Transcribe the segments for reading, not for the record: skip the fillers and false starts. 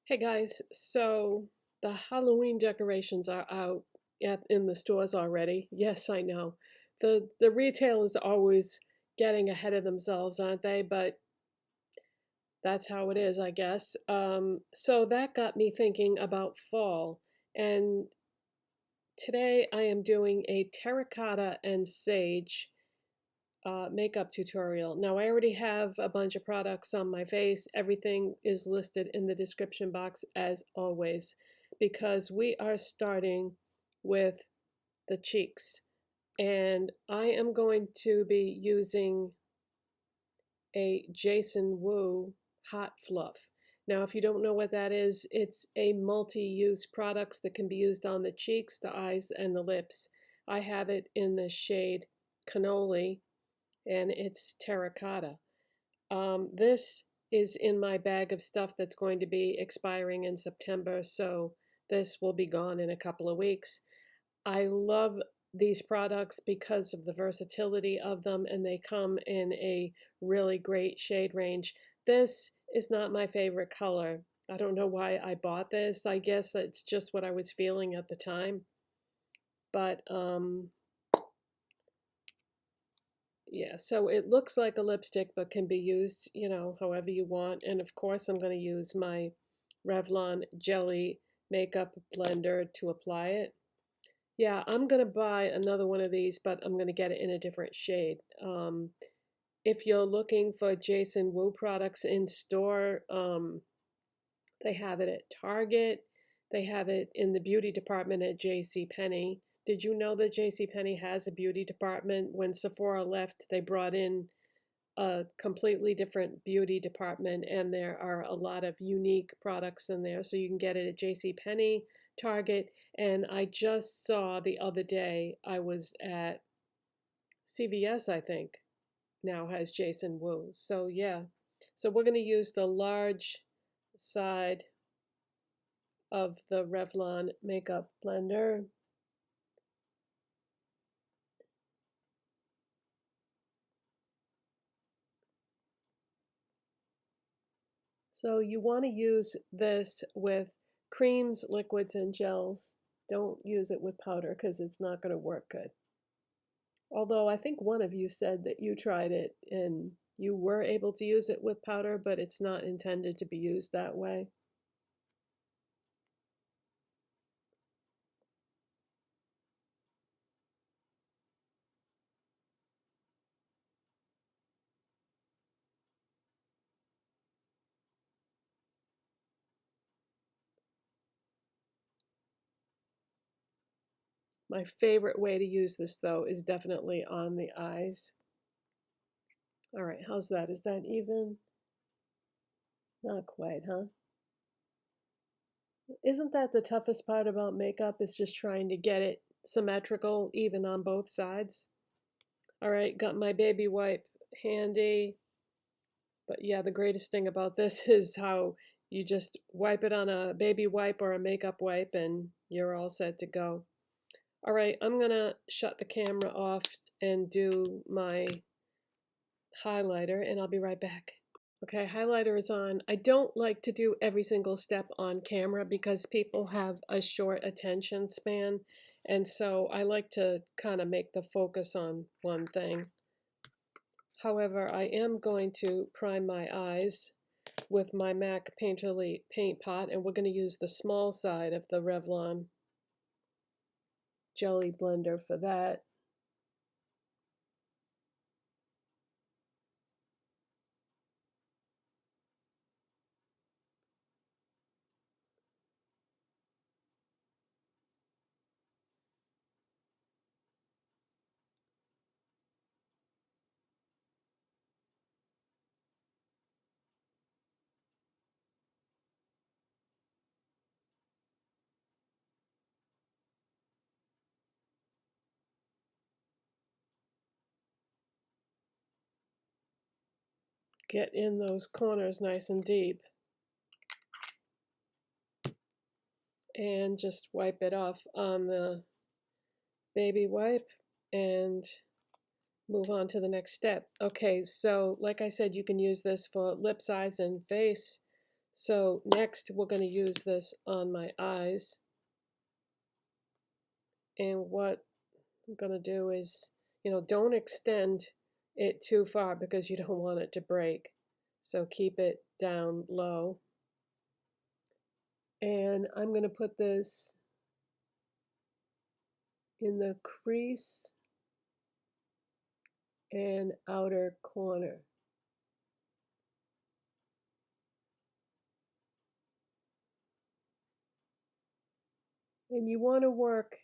Hey guys, so the Halloween decorations are out in the stores already. Yes, I know. The retailers are always getting ahead of themselves, aren't they? But that's how it is, I guess. So that got me thinking about fall. And today I am doing a terracotta and sage makeup tutorial. Now, I already have a bunch of products on my face. Everything is listed in the description box as always, because we are starting with the cheeks. And I am going to be using a Jason Wu Hot Fluff. Now, if you don't know what that is, it's a multi-use product that can be used on the cheeks, the eyes, and the lips. I have it in the shade Cannoli, and it's terracotta. This is in my bag of stuff that's going to be expiring in September, so this will be gone in a couple of weeks. I love these products because of the versatility of them, and they come in a really great shade range. This is not my favorite color. I don't know why I bought this. I guess it's just what I was feeling at the time. But yeah, so it looks like a lipstick, but can be used, however you want. And of course, I'm going to use my Revlon Jelly Makeup Blender to apply it. Yeah, I'm going to buy another one of these, but I'm going to get it in a different shade. If you're looking for Jason Wu products in store, they have it at Target. They have it in the beauty department at JCPenney. Did you know that JCPenney has a beauty department? When Sephora left, they brought in a completely different beauty department, and there are a lot of unique products in there. So you can get it at JCPenney, Target, and I just saw the other day, I was at CVS, I think, now has Jason Wu. So yeah, so we're going to use the large side of the Revlon makeup blender. So you want to use this with creams, liquids, and gels. Don't use it with powder because it's not going to work good. Although I think one of you said that you tried it and you were able to use it with powder, but it's not intended to be used that way. My favorite way to use this, though, is definitely on the eyes. All right, how's that? Is that even? Not quite, huh? Isn't that the toughest part about makeup, is just trying to get it symmetrical, even on both sides? All right, got my baby wipe handy. But yeah, the greatest thing about this is how you just wipe it on a baby wipe or a makeup wipe and you're all set to go. All right, I'm gonna shut the camera off and do my highlighter, and I'll be right back. Okay, highlighter is on. I don't like to do every single step on camera because people have a short attention span, and so I like to kind of make the focus on one thing. However, I am going to prime my eyes with my MAC Painterly paint pot, and we're going to use the small side of the Revlon Jelly Blender for that. Get in those corners nice and deep. And just wipe it off on the baby wipe and move on to the next step. Okay, so like I said, you can use this for lips, eyes, and face. So next we're going to use this on my eyes. And what I'm going to do is, don't extend it too far because you don't want it to break. So keep it down low. And I'm going to put this in the crease and outer corner. And you want to work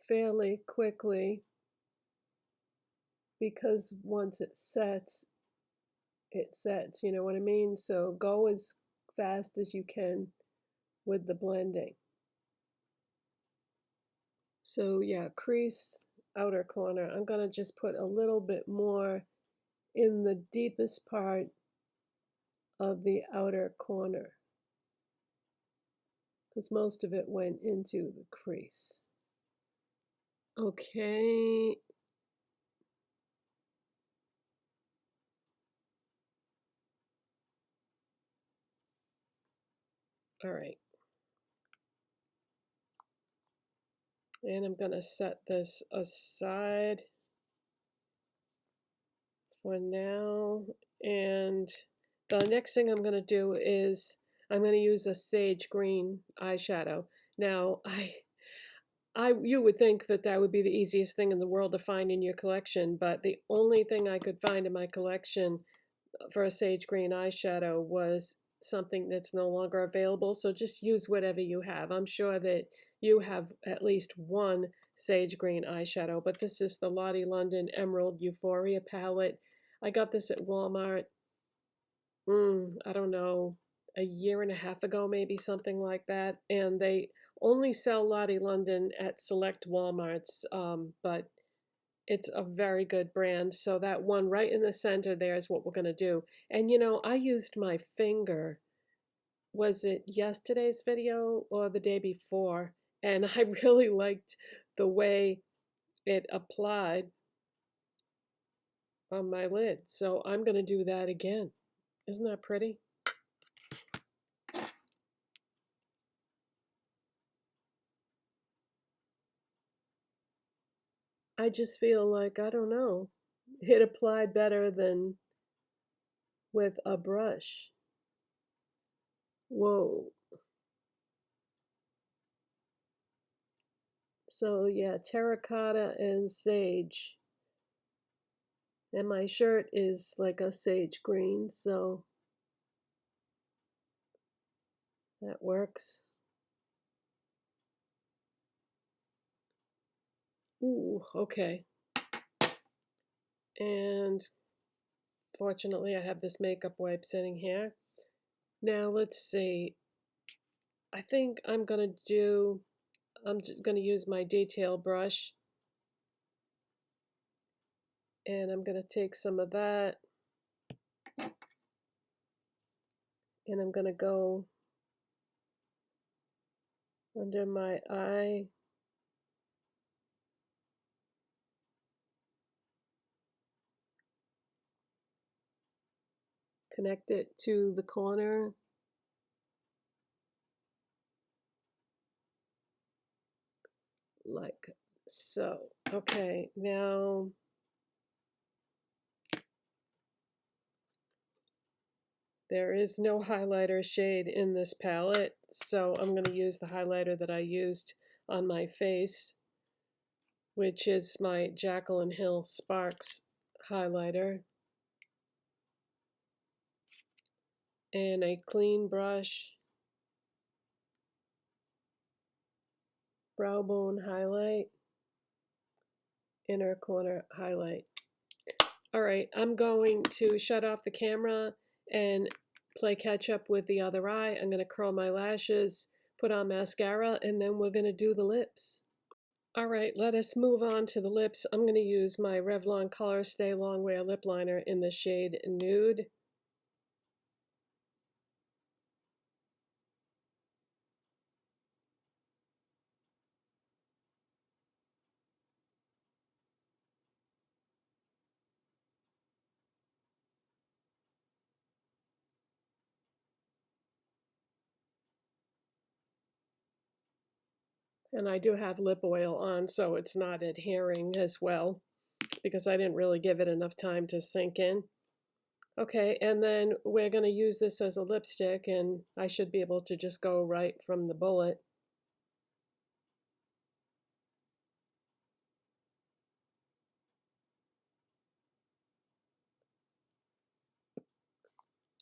fairly quickly because once it sets, you know what I mean? So go as fast as you can with the blending. So yeah, crease, outer corner. I'm going to just put a little bit more in the deepest part of the outer corner because most of it went into the crease. Okay. All right. And I'm going to set this aside for now. And the next thing I'm going to do is I'm going to use a sage green eyeshadow. Now, you would think that that would be the easiest thing in the world to find in your collection, but the only thing I could find in my collection for a sage green eyeshadow was something that's no longer available. So just use whatever you have. I'm sure that you have at least one sage green eyeshadow, but this is the Lottie London Emerald Euphoria palette. I got this at Walmart, I don't know, a year and a half ago, maybe something like that. And they only sell Lottie London at select Walmarts, but it's a very good brand. So that one right in the center there is what we're going to do. And I used my finger. Was it yesterday's video or the day before? And I really liked the way it applied on my lid. So I'm going to do that again. Isn't that pretty? I just feel like, I don't know, it applied better than with a brush. Whoa. So yeah, terracotta and sage. And my shirt is like a sage green, so that works. Ooh, okay. And fortunately, I have this makeup wipe sitting here. Now, let's see. I think I'm going to use my detail brush. And I'm going to take some of that. And I'm going to go under my eye. Connect it to the corner. Like so. Okay, now there is no highlighter shade in this palette, so I'm going to use the highlighter that I used on my face, which is my Jaclyn Hill Sparks highlighter. And a clean brush, brow bone highlight, inner corner highlight. All right, I'm going to shut off the camera and play catch up with the other eye. I'm going to curl my lashes, put on mascara, and then we're going to do the lips. All right, let us move on to the lips. I'm going to use my Revlon Colorstay Longwear Lip Liner in the shade Nude. And I do have lip oil on, so it's not adhering as well because I didn't really give it enough time to sink in. Okay, and then we're going to use this as a lipstick, and I should be able to just go right from the bullet.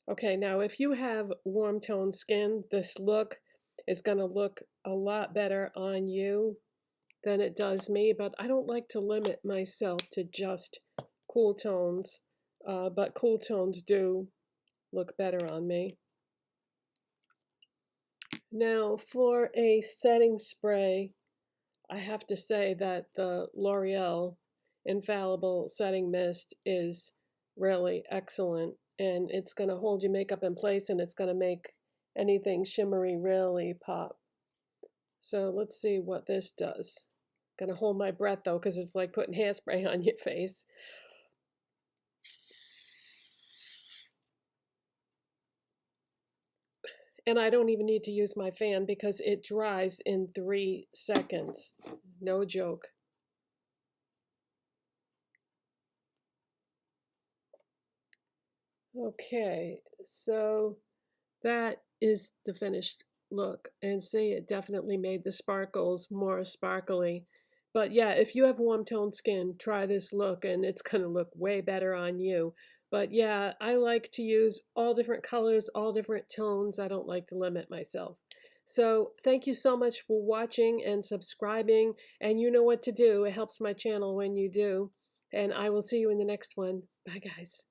Okay, now if you have warm tone skin, this look is going to look a lot better on you than it does me, but I don't like to limit myself to just cool tones, but cool tones do look better on me. Now for a setting spray, I have to say that the L'Oreal Infallible Setting Mist is really excellent, and it's going to hold your makeup in place, and it's going to make anything shimmery really pop. So let's see what this does. Gonna hold my breath though, because it's like putting hairspray on your face. And I don't even need to use my fan because it dries in 3 seconds. No joke. Okay, so that is the finished look. And see, it definitely made the sparkles more sparkly. But yeah, if you have warm toned skin, try this look and it's going to look way better on you. But yeah, I like to use all different colors, all different tones. I don't like to limit myself. So thank you so much for watching and subscribing. And you know what to do. It helps my channel when you do. And I will see you in the next one. Bye, guys.